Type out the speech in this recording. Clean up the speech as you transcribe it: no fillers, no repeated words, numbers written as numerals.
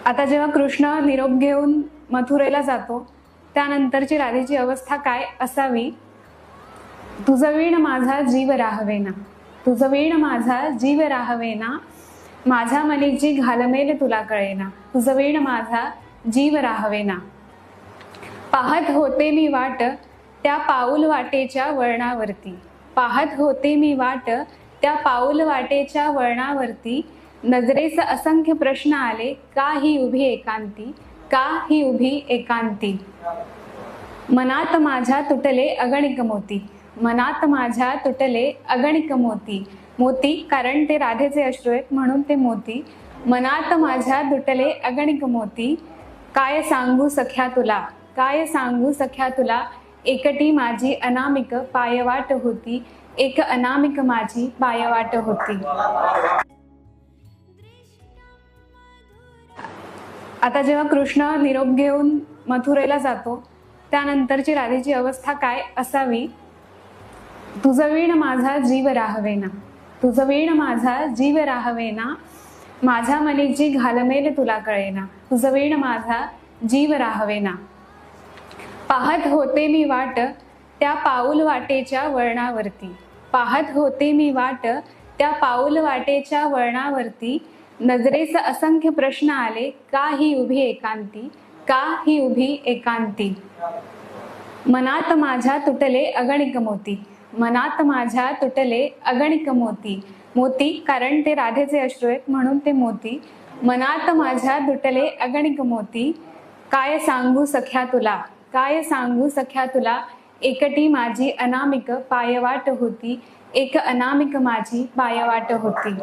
आता जेव्हा कृष्ण निरोप घेऊन मथुरेला जातो त्यानंतरची राधेची अवस्था काय असावी? तुझं वीण माझा जीव राहवेना, तुझं वीण माझा जीव राहवेना, माझ्या मनीची घालमेल तुला कळेना, तुझं वीण माझा जीव राहवेना. पाहत होते मी वाट त्या पाऊल वाटेच्या वळणावरती, पाहत होते मी वाट त्या पाऊल वाटेच्या वळणावरती, नजरेस असंख्य प्रश्न आले, का ही उभी एकांती, का ही उभी एकांती. मनात माझ्या तुटले अगणिक मोती, मनात माझ्या तुटले अगणिक मोती, मोती कारण ते राधेचे अश्रू आहेत म्हणून ते मोती. मनात माझ्या तुटले अगणिक मोती, काय सांगू सख्या तुला, काय सांगू सख्या तुला, एकटी माझी अनामिक पायवाट होती, एक अनामिक माझी पायवाट होती. आता जेव्हा कृष्ण निरोप घेऊन मथुरेला जातो त्यानंतरची राधेची अवस्था काय असावी? तुझं वीण माझा जीव राहवेना, तुझं वीण माझा जीव राहवेना, माझ्या मनीची घालमेल तुला कळेना, तुझं वीण माझा जीव राहवेना. पाहत होते मी वाट त्या पाऊल वाटेच्या वळणावरती, पाहत होते मी वाट त्या पाऊल वाटेच्या वळणावरती, नजरेस असंख्य प्रश्न आले, का ही उभी एकांती, का ही उभी एकांती. मनात माझ्या तुटले अगणिक मोती, मनात माझ्या तुटले अगणिक मोती, मोती कारण ते राधेचे अश्रू आहेत म्हणून ते मोती. मनात माझ्या तुटले अगणिक मोती, काय सांगू सख्या तुला, काय सांगू सख्या तुला, एकटी माझी अनामिक पायवाट होती, एक अनामिक माझी पायवाट होती.